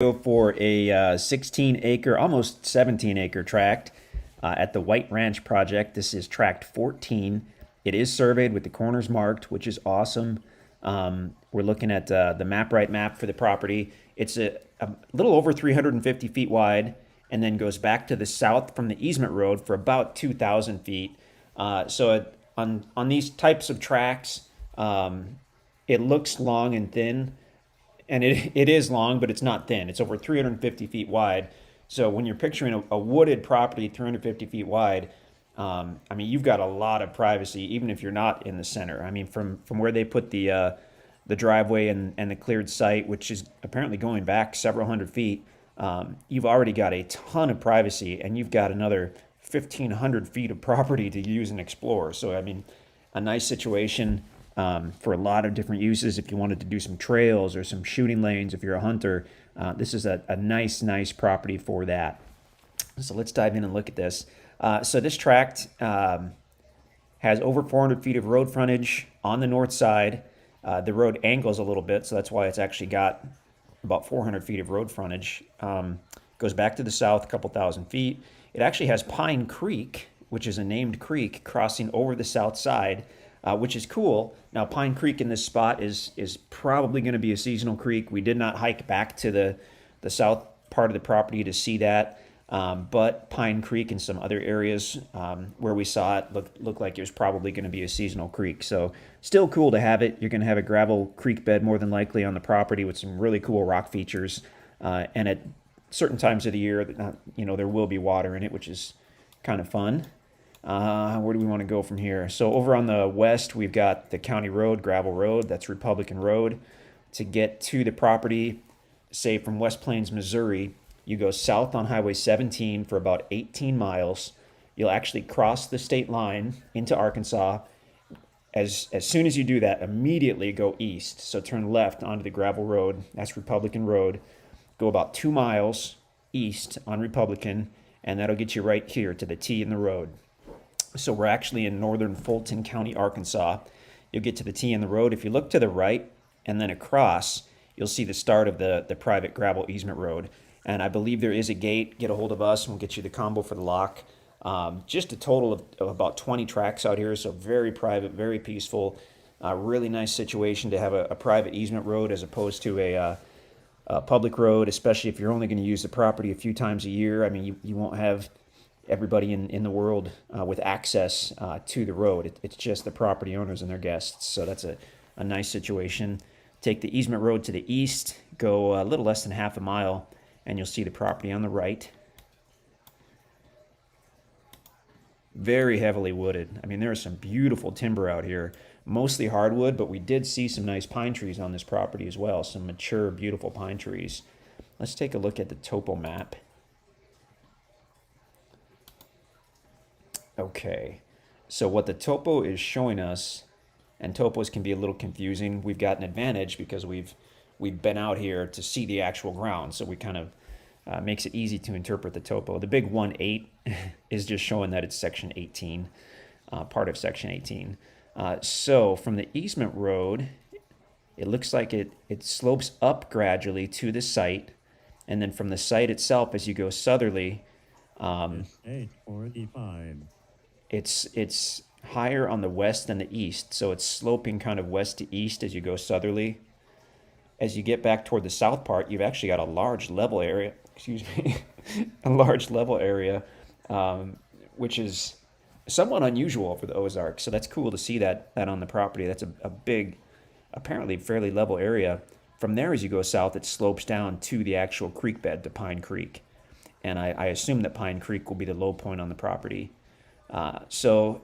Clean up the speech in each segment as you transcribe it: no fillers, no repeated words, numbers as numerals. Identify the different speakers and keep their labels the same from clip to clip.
Speaker 1: For a 16 acre, almost 17 acre tract at the White Ranch project. This is Tract 14. It is surveyed with the corners marked, which is awesome. We're looking at the MapRight map for the property. It's a little over 350 feet wide and then goes back to the south from the easement road for about 2,000 feet. On these types of tracks, it looks long and thin, and it is long, but it's not thin. It's over 350 feet wide. So when you're picturing a wooded property 350 feet wide, I mean, you've got a lot of privacy, even if you're not in the center. I mean, from where they put the driveway and the cleared site, which is apparently going back several hundred feet, you've already got a ton of privacy, and you've got another 1,500 feet of property to use and explore. So, I mean, a nice situation for a lot of different uses. If you wanted to do some trails or some shooting lanes, if you're a hunter, this is a nice property for that. So let's dive in and look at this. So this tract has over 400 feet of road frontage on the north side. The road angles a little bit, so that's why it's actually got about 400 feet of road frontage. Goes back to the south a couple thousand feet. It actually has Pine Creek, which is a named creek, crossing over the south side, which is cool. Now, Pine Creek in this spot is probably going to be a seasonal creek. We did not hike back to the south part of the property to see that, but Pine Creek and some other areas where we saw it looked like it was probably going to be a seasonal creek. So still cool to have it. You're going to have a gravel creek bed more than likely on the property with some really cool rock features, and at certain times of the year, there will be water in it, which is kind of fun. Where do we want to go from here? So over on the west, we've got the county road, gravel road. That's Republican Road. To get to the property, say from West Plains, Missouri, you go south on Highway 17 for about 18 miles. You'll actually cross the state line into Arkansas. As soon as you do that, immediately go east. So turn left onto the gravel road. That's Republican Road. Go about 2 miles east on Republican, and that'll get you right here to the T in the road. So we're actually in northern Fulton County, Arkansas. You'll get to the T in the road. If you look to the right and then across, you'll see the start of the private gravel easement road. And I believe there is a gate. Get a hold of us, and we'll get you the combo for the lock. Just a total of about 20 tracks out here, so very private, very peaceful. Really nice situation to have a private easement road as opposed to a public road, especially if you're only going to use the property a few times a year. I mean, you won't have everybody in the world with access to the road. It's just the property owners and their guests. So that's a nice situation. Take the easement road to the east, go a little less than half a mile, and you'll see the property on the right. Very heavily wooded. I mean, there is some beautiful timber out here, mostly hardwood, but we did see some nice pine trees on this property as well, some mature, beautiful pine trees. Let's take a look at the topo map. Okay, so what the topo is showing us, and topos can be a little confusing. We've got an advantage because we've been out here to see the actual ground, so we kind of makes it easy to interpret the topo. The big 1-8 is just showing that it's section 18, part of section 18. So from the easement road, it looks like it slopes up gradually to the site, and then from the site itself, as you go southerly,
Speaker 2: 845.
Speaker 1: It's higher on the west than the east, so it's sloping kind of west to east as you go southerly. As you get back toward the south part, you've actually got a large level area, a large level area, which is somewhat unusual for the Ozarks. So that's cool to see that on the property. That's a big, apparently fairly level area. From there, as you go south, it slopes down to the actual creek bed, to Pine Creek. And I assume that Pine Creek will be the low point on the property. So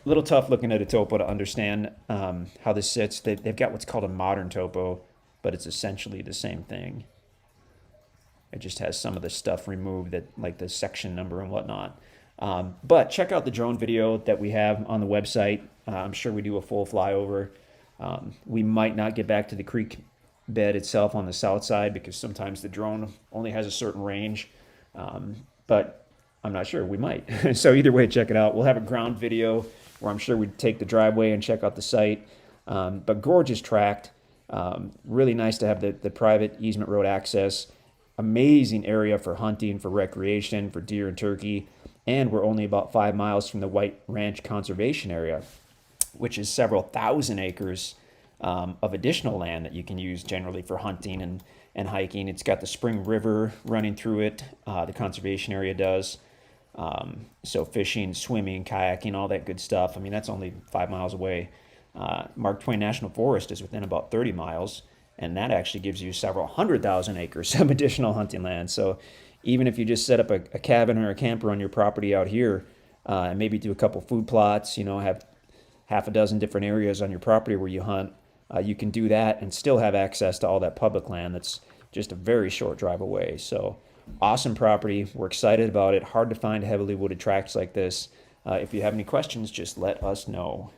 Speaker 1: a little tough looking at a topo to understand how this sits. They've got what's called a modern topo, but it's essentially the same thing. It just has some of the stuff removed, that like the section number and whatnot. But check out the drone video that we have on the website. I'm sure we do a full flyover. We might not get back to the creek bed itself on the south side because sometimes the drone only has a certain range. But I'm not sure. We might. So either way, check it out. We'll have a ground video where I'm sure we'd take the driveway and check out the site. But gorgeous tract. Really nice to have the private easement road access. Amazing area for hunting, for recreation, for deer and turkey. And we're only about 5 miles from the White Ranch Conservation Area, which is several thousand acres of additional land that you can use generally for hunting and hiking. It's got the Spring River running through it, the conservation area does. So fishing, swimming, kayaking, all that good stuff. I mean, that's only 5 miles away. Mark Twain National Forest is within about 30 miles, and that actually gives you several 100,000 acres of additional hunting land. So even if you just set up a cabin or a camper on your property out here, and maybe do a couple food plots, have half a dozen different areas on your property where you hunt, you can do that and still have access to all that public land that's just a very short drive away. So awesome property. We're excited about it. Hard to find heavily wooded tracts like this. If you have any questions, just let us know.